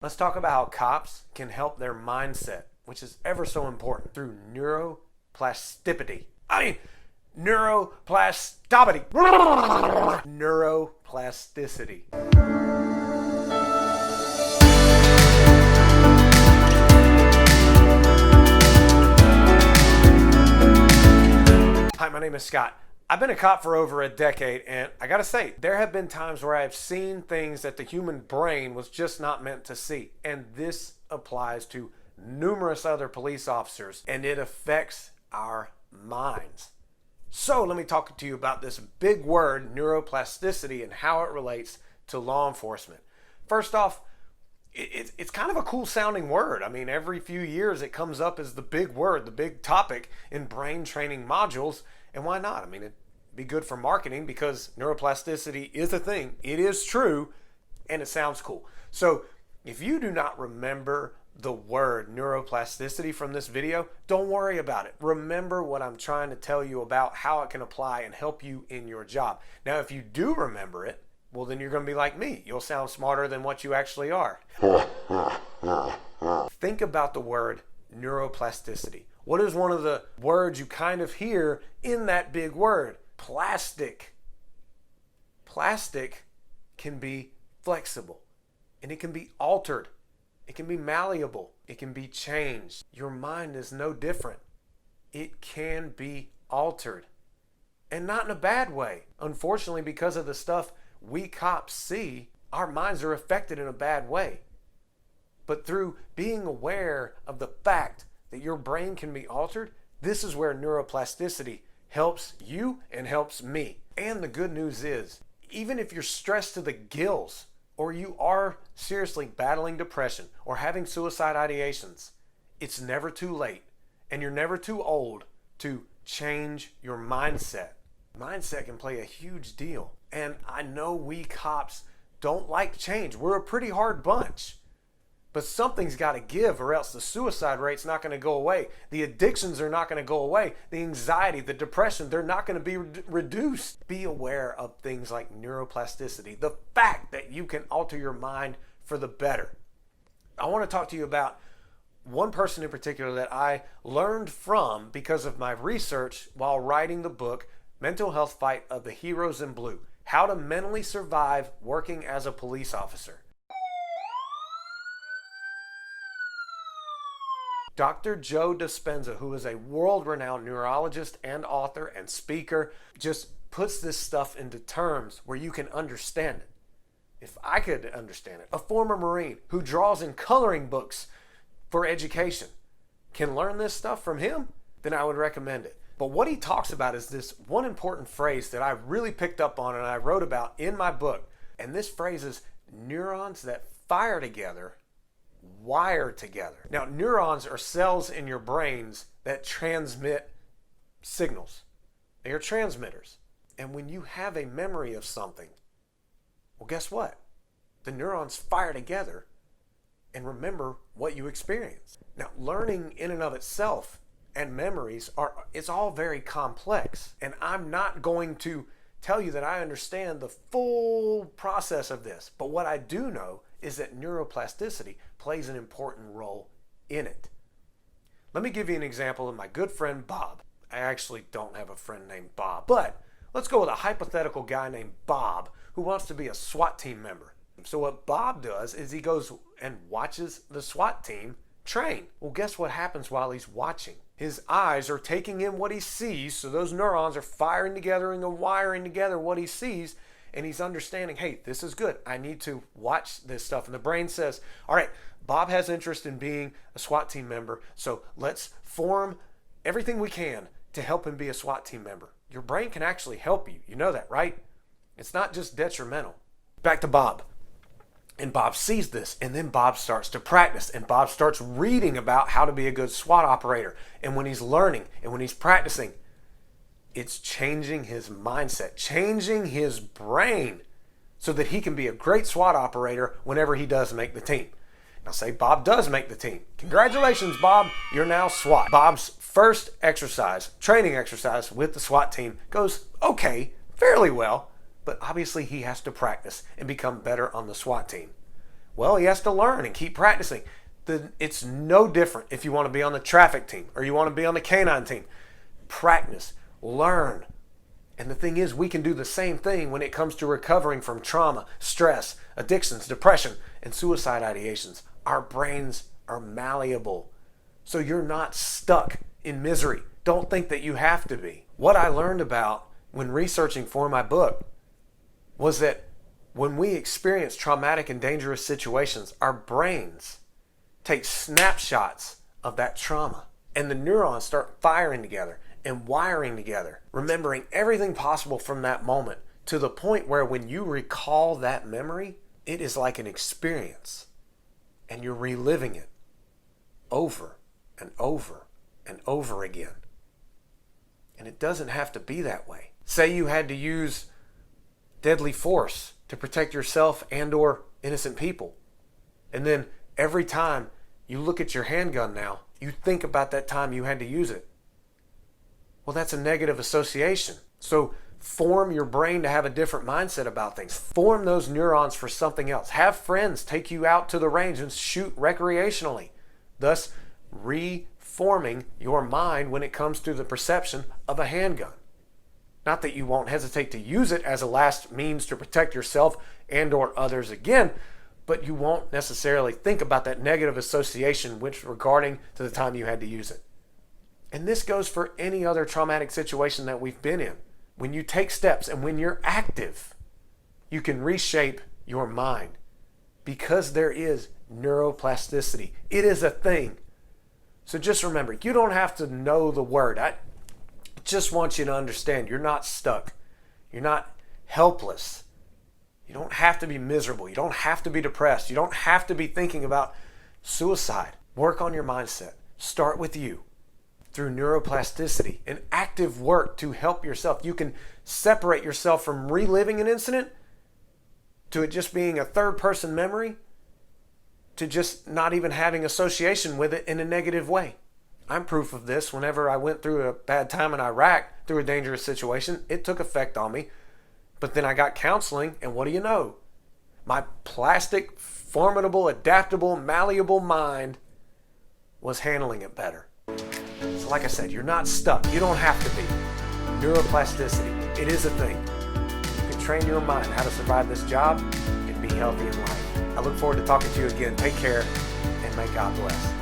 Let's talk about how cops can help their mindset, which is ever so important, through neuroplasticity. Neuroplasticity. Neuroplasticity. Hi, my name is Scott. I've been a cop for over a decade, and I gotta say, there have been times where I've seen things that the human brain was just not meant to see. And this applies to numerous other police officers, and it affects our minds. So let me talk to you about this big word, neuroplasticity, and how it relates to law enforcement. First off, it's kind of a cool sounding word. I mean, every few years it comes up as the big word, the big topic in brain training modules. And why not? I mean, it'd be good for marketing because neuroplasticity is a thing. It is true, and it sounds cool. So if you do not remember the word neuroplasticity from this video, don't worry about it. Remember what I'm trying to tell you about how it can apply and help you in your job. Now, if you do remember it, well, then you're going to be like me. You'll sound smarter than what you actually are. Think about the word neuroplasticity. What is one of the words you kind of hear in that big word? Plastic. Plastic can be flexible, and it can be altered. It can be malleable. It can be changed. Your mind is no different. It can be altered, and not in a bad way. Unfortunately, because of the stuff we cops see, our minds are affected in a bad way. But through being aware of the fact that your brain can be altered, this is where neuroplasticity helps you and helps me. And the good news is, even if you're stressed to the gills, or you are seriously battling depression or having suicide ideations, it's never too late, and you're never too old to change your mindset. Mindset can play a huge deal. And I know we cops don't like change. We're a pretty hard bunch. But something's got to give, or else the suicide rate's not going to go away. The addictions are not going to go away. The anxiety, the depression, they're not going to be reduced. Be aware of things like neuroplasticity, the fact that you can alter your mind for the better. I want to talk to you about one person in particular that I learned from because of my research while writing the book, Mental Health Fight of the Heroes in Blue: How to Mentally Survive Working as a Police Officer. Dr. Joe Dispenza, who is a world-renowned neurologist and author and speaker, just puts this stuff into terms where you can understand it. If I could understand it, a former Marine who draws in coloring books for education can learn this stuff from him, then I would recommend it. But what he talks about is this one important phrase that I really picked up on and I wrote about in my book. And this phrase is neurons that fire together wire together. Now, neurons are cells in your brains that transmit signals. They are transmitters. And when you have a memory of something, well, guess what? The neurons fire together and remember what you experienced. Now, learning in and of itself and memories it's all very complex. And I'm not going to tell you that I understand the full process of this. But what I do know is that neuroplasticity plays an important role in it. Let me give you an example of my good friend Bob. I actually don't have a friend named Bob, but let's go with a hypothetical guy named Bob who wants to be a SWAT team member. So what Bob does is he goes and watches the SWAT team train. Well, guess what happens while he's watching? His eyes are taking in what he sees, so those neurons are firing together and wiring together what he sees, and he's understanding, hey, this is good. I need to watch this stuff. And the brain says, all right, Bob has interest in being a SWAT team member, so let's form everything we can to help him be a SWAT team member. Your brain can actually help you. You know that, right? It's not just detrimental. Back to Bob. And Bob sees this, and then Bob starts to practice, and Bob starts reading about how to be a good SWAT operator. And when he's learning and when he's practicing, it's changing his mindset, changing his brain so that he can be a great SWAT operator whenever he does make the team. Now say Bob does make the team. Congratulations, Bob. You're now SWAT. Bob's first exercise, training exercise with the SWAT team goes okay, fairly well, but obviously he has to practice and become better on the SWAT team. Well, he has to learn and keep practicing. It's no different if you want to be on the traffic team or you want to be on the canine team. Practice, learn. And the thing is, we can do the same thing when it comes to recovering from trauma, stress, addictions, depression, and suicide ideations. Our brains are malleable. So you're not stuck in misery. Don't think that you have to be. What I learned about when researching for my book was that when we experience traumatic and dangerous situations, our brains take snapshots of that trauma, and the neurons start firing together and wiring together, remembering everything possible from that moment, to the point where when you recall that memory, it is like an experience, and you're reliving it over and over and over again. And it doesn't have to be that way. Say you had to use deadly force to protect yourself and or innocent people, and then every time you look at your handgun now, you think about that time you had to use it. Well, that's a negative association. So form your brain to have a different mindset about things. Form those neurons for something else. Have friends take you out to the range and shoot recreationally, thus reforming your mind when it comes to the perception of a handgun. Not that you won't hesitate to use it as a last means to protect yourself and or others again, but you won't necessarily think about that negative association which regarding to the time you had to use it. And this goes for any other traumatic situation that we've been in. When you take steps and when you're active, you can reshape your mind because there is neuroplasticity. It is a thing. So just remember, you don't have to know the word. I just want you to understand you're not stuck. You're not helpless. You don't have to be miserable. You don't have to be depressed. You don't have to be thinking about suicide. Work on your mindset. Start with you through neuroplasticity and active work to help yourself. You can separate yourself from reliving an incident to it just being a third-person memory to just not even having association with it in a negative way. I'm proof of this. Whenever I went through a bad time in Iraq, through a dangerous situation, it took effect on me. But then I got counseling, and what do you know? My plastic, formidable, adaptable, malleable mind was handling it better. So like I said, you're not stuck. You don't have to be. Neuroplasticity, it is a thing. You can train your mind how to survive this job and be healthy in life. I look forward to talking to you again. Take care, and may God bless.